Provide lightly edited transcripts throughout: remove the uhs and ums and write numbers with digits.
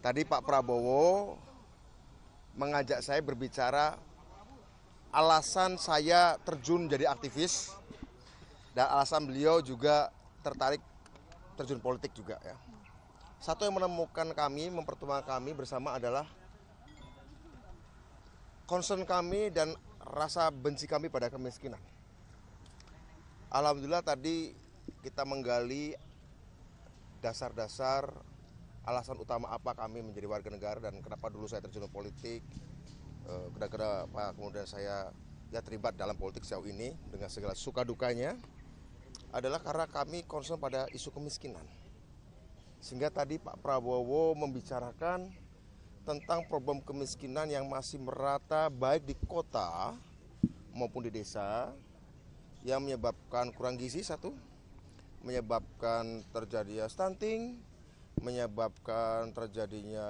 Tadi Pak Prabowo mengajak saya berbicara alasan saya terjun jadi aktivis dan alasan beliau juga tertarik terjun politik juga ya. Satu yang menemukan kami, mempertemukan kami bersama adalah concern kami dan rasa benci kami pada kemiskinan. Alhamdulillah tadi kita menggali dasar-dasar alasan utama apa kami menjadi warga negara dan kenapa dulu saya terjun politik. Kira-kira apa kemudian saya terlibat dalam politik sejauh ini dengan segala suka dukanya adalah karena kami concern pada isu kemiskinan. Sehingga tadi Pak Prabowo membicarakan tentang problem kemiskinan yang masih merata baik di kota maupun di desa, yang menyebabkan kurang gizi satu, menyebabkan terjadinya stunting, menyebabkan terjadinya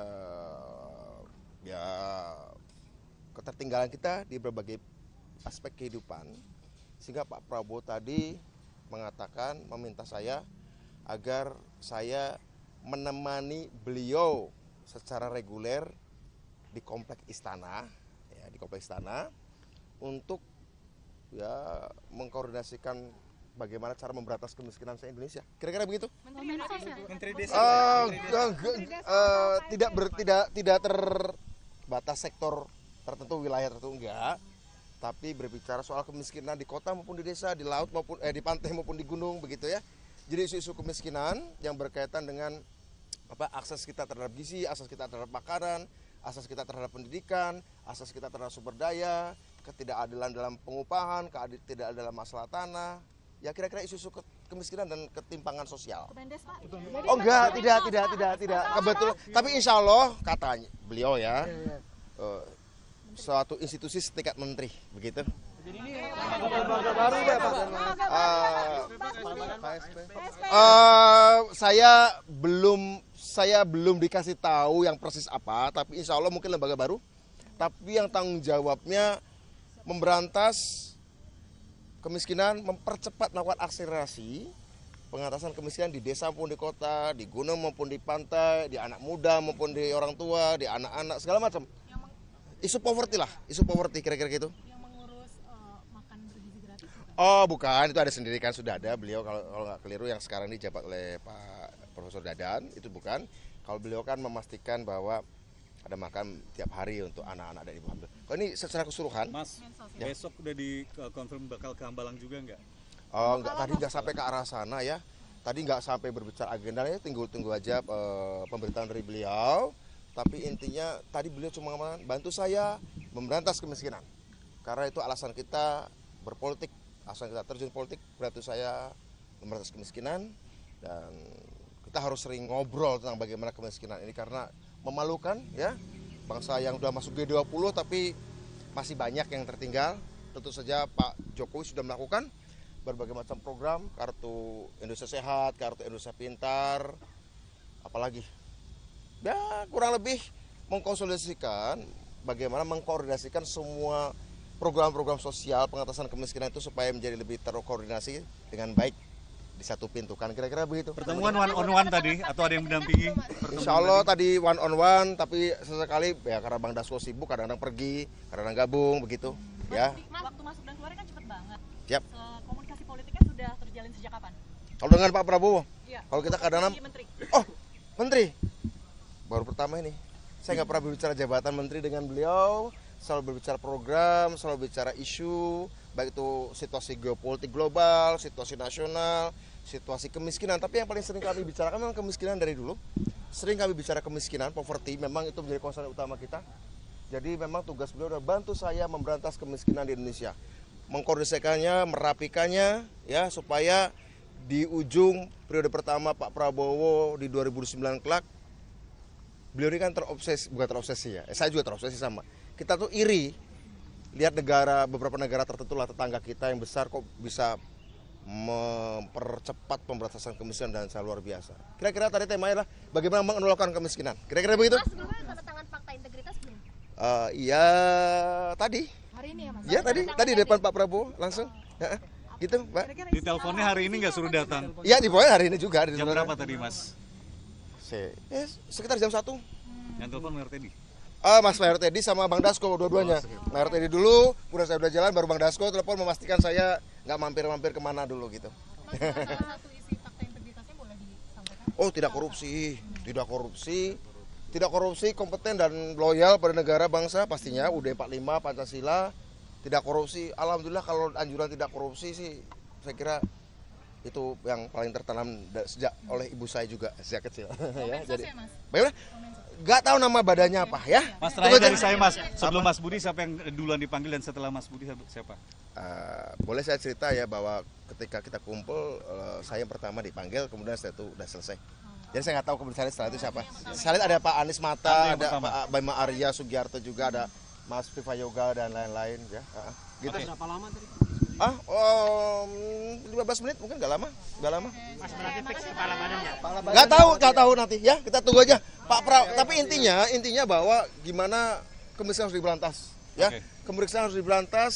ketertinggalan kita di berbagai aspek kehidupan. Sehingga Pak Prabowo tadi mengatakan, meminta saya agar saya menemani beliau secara reguler di kompleks istana, untuk mengkoordinasikan bagaimana cara memberantas kemiskinan se-Indonesia. Kira-kira begitu? Menteri Desa. Tidak terbatas sektor tertentu, wilayah tertentu, enggak. Tapi berbicara soal kemiskinan di kota maupun di desa, di laut maupun di pantai maupun di gunung begitu ya. Jadi isu-isu kemiskinan yang berkaitan dengan akses kita terhadap gizi, akses kita terhadap makanan, akses kita terhadap pendidikan, akses kita terhadap sumber daya, ketidakadilan dalam pengupahan, ketidakadilan dalam masalah tanah, ya kira-kira isu-isu kemiskinan dan ketimpangan sosial. Kemendes, Pak. Oh enggak, tidak. Kebetulan, tapi insya Allah katanya beliau ya, suatu institusi setingkat menteri, begitu. Jadi ini lembaga baru ya Pak? Saya belum dikasih tahu yang persis apa, tapi insya Allah mungkin lembaga baru. Tapi yang tanggung jawabnya memberantas kemiskinan, mempercepat melakukan akselerasi pengatasan kemiskinan di desa maupun di kota, di gunung maupun di pantai, di anak muda maupun di orang tua, di anak-anak, segala macam. Isu poverty lah, isu poverty kira-kira gitu. Yang mengurus makan bergizi gratis? Oh bukan, itu ada sendiri kan, sudah ada beliau kalau nggak keliru yang sekarang dijabat oleh Pak Profesor Dadan, itu bukan. Kalau beliau kan memastikan bahwa ada makan tiap hari untuk anak-anak dan ibu hamil. Kalau ini secara keseluruhan, Mas, ya. Besok udah dikonfirm bakal ke Hambalang juga nggak? Oh enggak, tadi nggak sampai ke arah sana ya. Tadi nggak sampai berbicara agendanya, tunggu aja pemberitahuan dari beliau. Tapi intinya tadi beliau cuma bantu saya memberantas kemiskinan. Karena itu alasan kita berpolitik, alasan kita terjun politik, bantu saya memberantas kemiskinan. Dan kita harus sering ngobrol tentang bagaimana kemiskinan ini karena memalukan ya, bangsa yang sudah masuk G20 tapi masih banyak yang tertinggal. Tentu saja Pak Jokowi sudah melakukan berbagai macam program, kartu Indonesia Sehat, kartu Indonesia Pintar, apalagi ya kurang lebih mengkonsolidasikan bagaimana mengkoordinasikan semua program-program sosial pengatasan kemiskinan itu supaya menjadi lebih terkoordinasi dengan baik di satu pintu kan, kira-kira begitu. Pertemuan one on one tadi atau ada yang mendampingi? Insya Allah tadi one on one, tapi sesekali ya karena Bang Dasko sibuk kadang-kadang pergi, kadang-kadang gabung begitu ya. Waktu masuk dan keluar kan cepet banget. Siap. Komunikasi politiknya sudah terjalin sejak kapan? Kalau dengan Pak Prabowo, Iya. kalau kita kadang-kadang, Menteri. oh menteri, baru pertama ini. Saya nggak pernah berbicara jabatan menteri dengan beliau, selalu berbicara program, selalu bicara isu, baik itu situasi geopolitik global, situasi nasional, situasi kemiskinan. Tapi yang paling sering kami bicarakan memang kemiskinan dari dulu. Sering kami bicara kemiskinan, poverty, memang itu menjadi concern utama kita. Jadi memang tugas beliau adalah bantu saya memberantas kemiskinan di Indonesia. Mengkoordinasikannya, merapikannya, ya supaya di ujung periode pertama Pak Prabowo di 2009 kelak, beliau ini kan bukan terobsesi ya, saya juga terobsesi sama. Kita tuh iri lihat beberapa negara tertentu lah tetangga kita yang besar kok bisa mempercepat pemberantasan kemiskinan dan sangat luar biasa. Kira-kira tadi temanya adalah bagaimana menolakkan kemiskinan. Kira-kira begitu? Mas, sebelumnya tanda tangan fakta integritas belum? Iya tadi. Hari ini ya Mas? Iya tadi depan Pak Prabowo langsung. Ya, gitu Mbak. Di teleponnya hari ini nggak suruh datang? Iya di poin hari ini juga. Jam berapa tadi Mas? Sekitar jam 1. Yang telepon Mayor Teddy. Mas Mayor Teddy sama Bang Dasko dua-duanya. Mayor Teddy dulu, kemudian saya udah jalan, baru Bang Dasko telepon memastikan saya nggak mampir-mampir kemana dulu gitu. Mas, salah satu isi fakta integritasnya boleh disampaikan? Oh tidak korupsi, tidak korupsi, kompeten dan loyal pada negara bangsa pastinya. UUD 45 Pancasila, tidak korupsi. Alhamdulillah kalau anjuran tidak korupsi sih, saya kira itu yang paling tertanam sejak oleh ibu saya juga sejak kecil. Ya, Jadi, ya, Mas? bagaimana? Gak tahu nama badannya apa ya. Mas, terakhir dari saya Mas, sebelum Mas Budi siapa yang duluan dipanggil dan setelah Mas Budi siapa? Boleh saya cerita ya bahwa ketika kita kumpul saya yang pertama dipanggil, kemudian setelah itu udah selesai. Jadi saya nggak tahu kemudian setelah itu siapa. Setelah ada Pak Anies Mata, ada Pak Bima Arya Sugiarto juga, ada Mas Viva Yoga dan lain-lain ya. Gitu. Berapa lama tadi? 15 menit mungkin nggak lama. Mas berarti fix kepala badannya. Nggak tahu nanti ya, kita tunggu aja Pak tapi intinya bahwa gimana kemiskinan harus diberantas ya. Oke. Kemiskinan harus diberantas,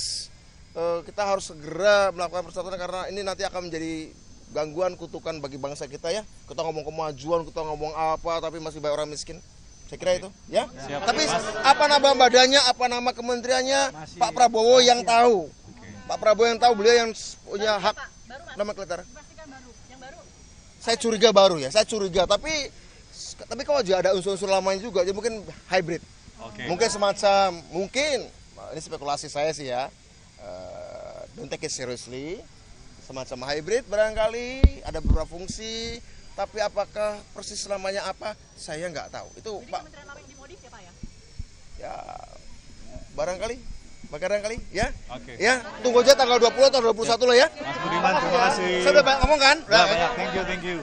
kita harus segera melakukan persatuan karena ini nanti akan menjadi gangguan, kutukan bagi bangsa kita ya. Kita ngomong kemajuan, kita ngomong apa tapi masih banyak orang miskin. Saya kira itu ya. Siap. Tapi apa nama badannya, apa nama kementeriannya, Pak Prabowo yang tahu. Pak Prabowo yang tahu, beliau yang punya hak Baru, Mas? nama kelentara. Dipastikan baru. Yang baru? Saya curiga baru ya, saya curiga. Tapi kalau juga ada unsur-unsur lamanya juga, jadi mungkin hybrid. Oke. Mungkin semacam, ini spekulasi saya sih ya, don't take it seriously, semacam hybrid barangkali, ada beberapa fungsi, tapi apakah persis namanya apa, saya nggak tahu. Itu Jadi Pak, kementerian lama yang dimodif ya Pak ya? ya barangkali ya. Oke. Ya, tunggu aja tanggal 20 atau 21 lah ya. Mas Budiman, terima kasih. Saya udah banyak ngomong kan? Udah banyak, thank you.